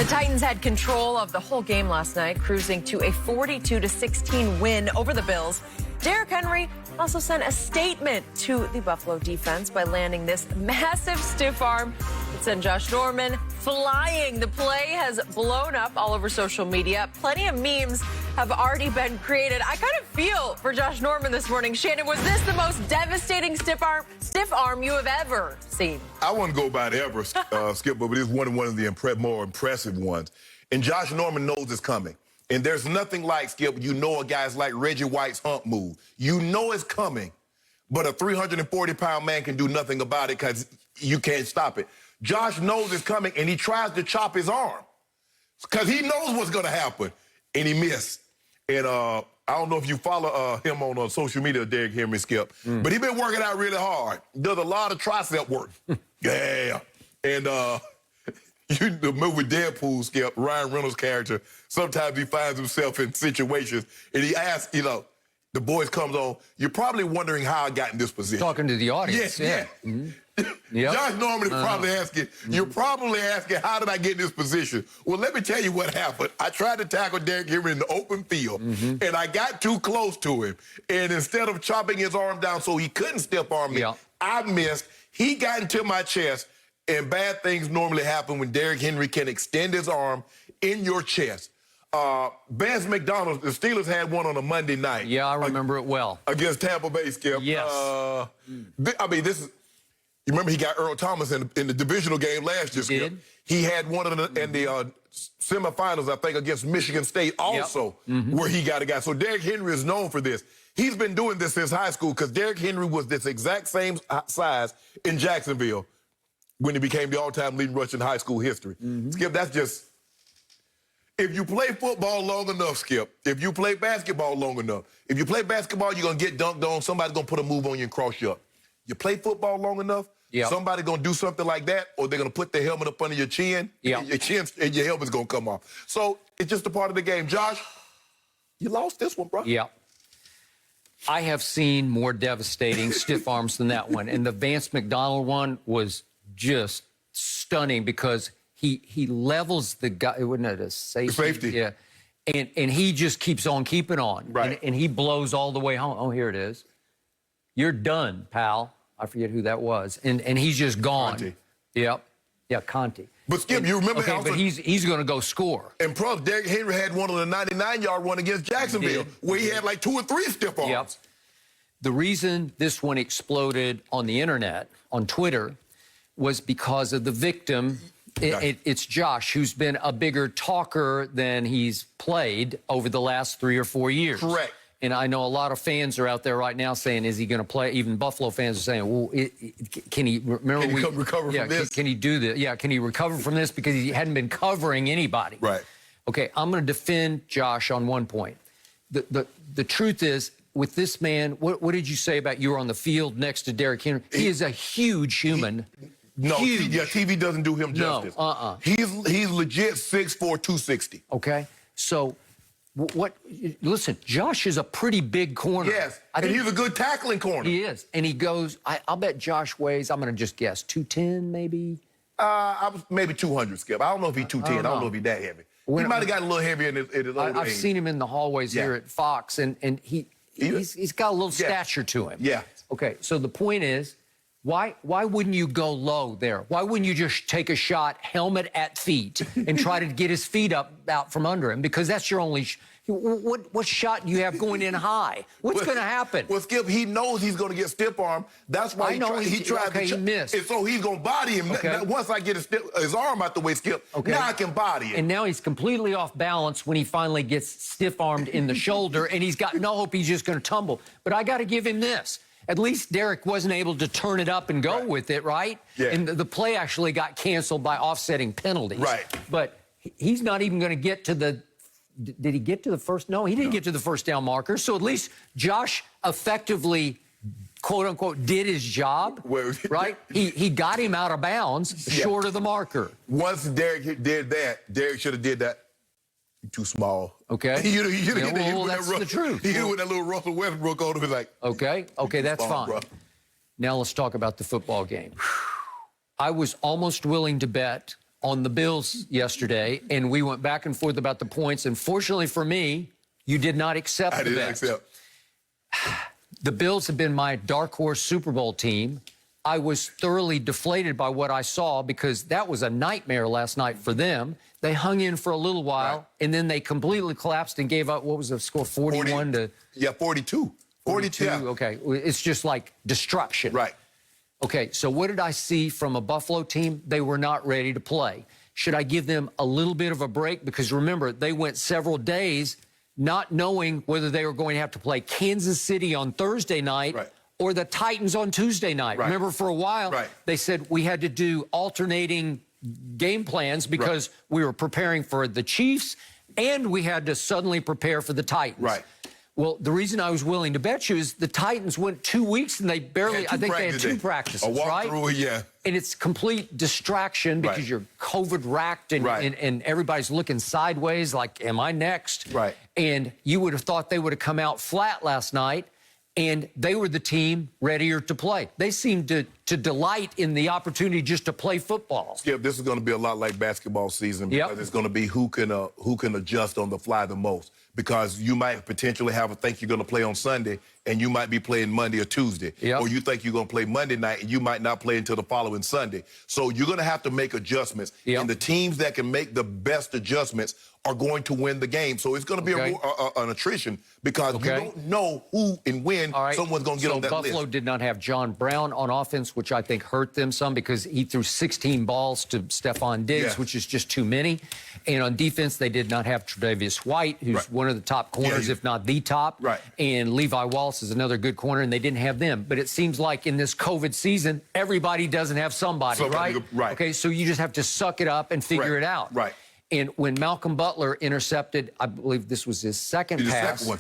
The Titans had control of the whole game last night, cruising to a 42-16 win over the Bills. Derrick Henry also sent a statement to the Buffalo defense by landing this massive stiff arm that sent Josh Norman flying. The play has blown up all over social media. Plenty of memes have already been created. I kind of feel for Josh Norman this morning. Shannon, was this the most devastating stiff arm you have ever seen? I wouldn't go by the ever, Skip, but it's one of the more impressive ones. And Josh Norman knows it's coming. And there's nothing like, Skip, a guy's like Reggie White's hump move. You know it's coming, but a 340-pound man can do nothing about it because you can't stop it. Josh knows it's coming, and he tries to chop his arm because he knows what's going to happen, and he missed. And I don't know if you follow him on social media, Derrick Henry, Skip, but he's been working out really hard. Does a lot of tricep work. Yeah. And the movie Deadpool, Skip, Ryan Reynolds' character, sometimes he finds himself in situations, and he asks, the boys comes on, you're probably wondering how I got in this position. Talking to the audience. Yeah. Yep. Josh Norman is probably asking, you're probably asking, how did I get in this position? Well, let me tell you what happened. I tried to tackle Derrick Henry in the open field, and I got too close to him. And instead of chopping his arm down so he couldn't stiff arm me, I missed. He got into my chest, and bad things normally happen when Derrick Henry can extend his arm in your chest. Vance McDonald, the Steelers had one on a Monday night. Yeah, I remember it well. Against Tampa Bay, Skip. Yes. I mean, this is... You remember he got Earl Thomas in the divisional game last year, Skip. He had one in the semifinals, I think, against Michigan State also, where he got a guy. So Derrick Henry is known for this. He's been doing this since high school because Derrick Henry was this exact same size in Jacksonville when he became the all-time leading rusher in high school history. Skip, that's just... If you play football long enough, Skip, if you play basketball long enough, if you play basketball, you're going to get dunked on, somebody's going to put a move on you and cross you up. You play football long enough, somebody's going to do something like that, or they're going to put their helmet up under your chin, and your helmet's going to come off. So it's just a part of the game. Josh, you lost this one, bro. Yeah. I have seen more devastating stiff arms than that one. And the Vance McDonald one was just stunning because he levels the guy. Wasn't it a safety? Yeah. And he just keeps on keeping on. Right. And he blows all the way home. Oh, here it is. You're done, pal. I forget who that was. And he's just gone. Conti. Yep. Yeah, Conti. But, Skip, you remember... Okay, but he's going to go score. And plus, Derrick Henry had one on the 99-yard one against Jacksonville where he had like 2 or 3 stiff arms. Yep. The reason this one exploded on the internet, on Twitter, was because of the victim. It's Josh, who's been a bigger talker than he's played over the last 3 or 4 years. Correct. And I know a lot of fans are out there right now saying, is he going to play? Even Buffalo fans are saying, well, can he recover from this? Can he do this? Yeah, can he recover from this? Because he hadn't been covering anybody. Right. Okay, I'm going to defend Josh on one point. The truth is, with this man, what did you say about you were on the field next to Derrick Henry? He is a huge human. No, huge. TV doesn't do him justice. No, He's legit 6'4", 260. Okay, so... Listen, Josh is a pretty big corner. Yes, and he's a good tackling corner. He is. And he goes, I'll bet Josh weighs, I'm going to just guess, 210 maybe? I was maybe 200, Skip. I don't know if he's 210. I don't know if he's that heavy. He might have gotten a little heavier in his older I've age. seen him in the hallways here at Fox, and he's got a little stature to him. Yeah. Okay, so the point is, why wouldn't you go low there? Why wouldn't you just take a shot, helmet at feet, and try to get his feet out from under him? Because that's your only... What shot do you have going in high? What's going to happen? Well, Skip, he knows he's going to get stiff arm. That's why he tried to miss. And so he's going to body him. Okay. Once I get his arm out the way, Skip, now I can body him. And now he's completely off balance when he finally gets stiff-armed in the shoulder, and he's got no hope he's just going to tumble. But I got to give him this. At least Derrick wasn't able to turn it up and go with it, right? Yeah. And the play actually got canceled by offsetting penalties. Right. But he's not even going to get to the... Did he get to the first? No, he didn't get to the first down marker. So at least Josh effectively, quote unquote, did his job, right? He got him out of bounds short of the marker. Once Derrick did that, Derrick should have did that. Too small. Okay. He should have hit that. Well, that's the truth. He hit with that little Russell Westbrook on him. He's like, okay, that's fine. Bro. Now let's talk about the football game. I was almost willing to bet on the Bills yesterday, and we went back and forth about the points. And fortunately for me, you did not accept the bet. I didn't accept. The Bills have been my dark horse Super Bowl team. I was thoroughly deflated by what I saw because that was a nightmare last night for them. They hung in for a little while, and then they completely collapsed and gave up, what was the score, 41 to... Yeah, 42. 42. Yeah. Okay, it's just like destruction. Right. Okay, so what did I see from a Buffalo team? They were not ready to play. Should I give them a little bit of a break? Because remember, they went several days not knowing whether they were going to have to play Kansas City on Thursday night or the Titans on Tuesday night. Remember, for a while, they said we had to do alternating game plans because we were preparing for the Chiefs and we had to suddenly prepare for the Titans. Well, the reason I was willing to bet you is the Titans went 2 weeks and they barely, I think they had two practices, right? And it's complete distraction because you're COVID-racked and everybody's looking sideways like, am I next? And you would have thought they would have come out flat last night, and they were the team readier to play. They seemed to delight in the opportunity just to play football. Skip, this is going to be a lot like basketball season because it's going to be who can adjust on the fly the most. Because you might potentially think you're going to play on Sunday, and you might be playing Monday or Tuesday. Or you think you're going to play Monday night, and you might not play until the following Sunday. So you're going to have to make adjustments. And the teams that can make the best adjustments are going to win the game. So it's going to be an attrition because you don't know who and when someone's going to get on that list. So Buffalo did not have John Brown on offense, which I think hurt them some because he threw 16 balls to Stephon Diggs, which is just too many. And on defense, they did not have Tre'Davious White, who's one of the top corners, if not the top. And Levi Wallace is another good corner, and they didn't have them. But it seems like in this COVID season, everybody doesn't have somebody, right? Okay, so you just have to suck it up and figure it out. And when Malcolm Butler intercepted, I believe this was his second pass.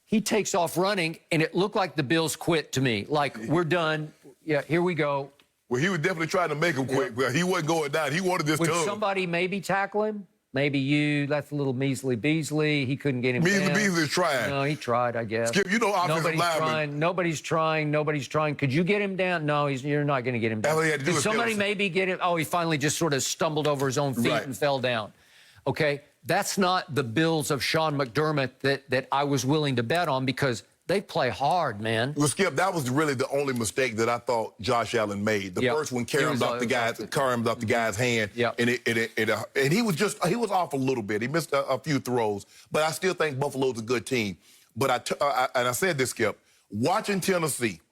He takes off running, and it looked like the Bills quit to me. Like, we're done. Yeah, here we go. Well, he was definitely trying to make him quit, but he wasn't going down. He wanted this to Would somebody maybe tackle him? Maybe you. That's a little measly Beasley. He couldn't get him down. Measly Beasley's trying. No, he tried, I guess. Skip, you know offensive linemen. Nobody's trying. Could you get him down? No, you're not going to get him down. Did somebody maybe get him? Oh, he finally just sort of stumbled over his own feet and fell down. Okay, that's not the Bills of Sean McDermott that I was willing to bet on because they play hard, man. Well, Skip, that was really the only mistake that I thought Josh Allen made. The first one caromed off the guy's hand, and he was off a little bit. He missed a few throws, but I still think Buffalo's a good team. But I said this, Skip, watching Tennessee,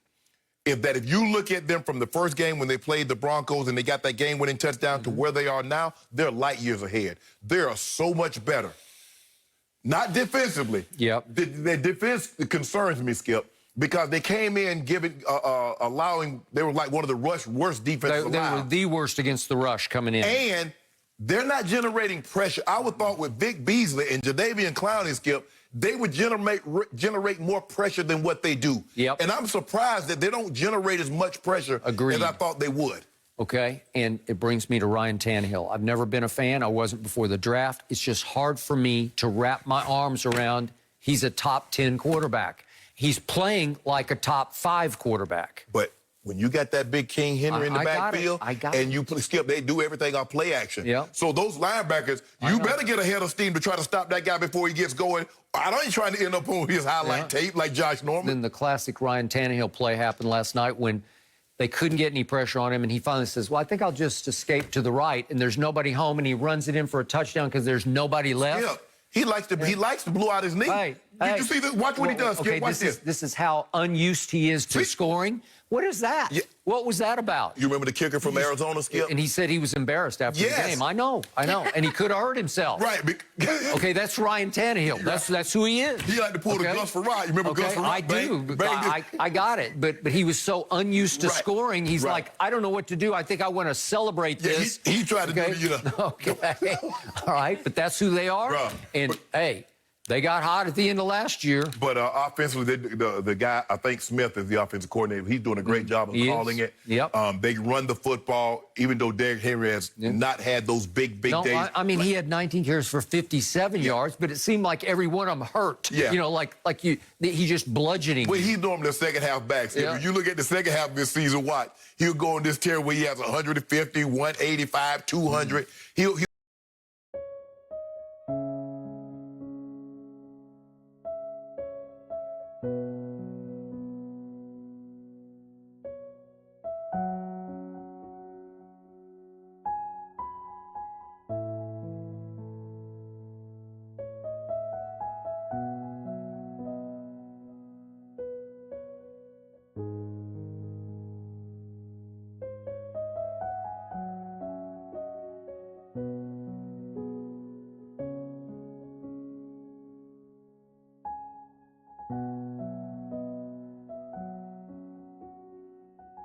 if you look at them from the first game when they played the Broncos and they got that game-winning touchdown to where they are now, they're light years ahead. They are so much better. Not defensively. The defense concerns me, Skip, because they came in they were like one of the worst defenses They were the worst against the rush coming in. And they're not generating pressure. I would thought with Vic Beasley and Jadeveon Clowney, Skip, they would generate more pressure than what they do. And I'm surprised that they don't generate as much pressure as I thought they would. Okay, and it brings me to Ryan Tannehill. I've never been a fan. I wasn't before the draft. It's just hard for me to wrap my arms around he's a top 10 quarterback. He's playing like a top 5 quarterback. But when you got that big King Henry in the backfield and you Skip, they do everything on play action. So those linebackers, you better get ahead of steam to try to stop that guy before he gets going. I know he's trying to end up on his highlight tape like Josh Norman. Then the classic Ryan Tannehill play happened last night when they couldn't get any pressure on him, and he finally says, well, I think I'll just escape to the right, and there's nobody home, and he runs it in for a touchdown because there's nobody left. Yeah. He likes to blow out his knee. Did you see this? Watch what he does. Okay, Watch this is how unused he is to scoring. What is that? What was that about? You remember the kicker from Arizona, Skip? And he said he was embarrassed after the game. I know. And he could have hurt himself. Okay, that's Ryan Tannehill. That's who he is. He like to pull the Gus Farrar. You remember Gus Farrar? I do. I got it. But he was so unused to scoring. He's like, I don't know what to do. I think I want to celebrate this. He tried to do it, Okay. All right, but that's who they are. And, hey, They got hot at the end of last year. But offensively, the guy, I think Smith is the offensive coordinator. He's doing a great job of calling it. Yep. They run the football, even though Derrick Henry has not had those big days. I mean, he had 19 carries for 57 yards, but it seemed like every one of them hurt. Yeah. You know, he just bludgeoning. Well, he's normally a second-half back. If you look at the second half of this season, he'll go on this tear where he has 150, 185, 200. He'll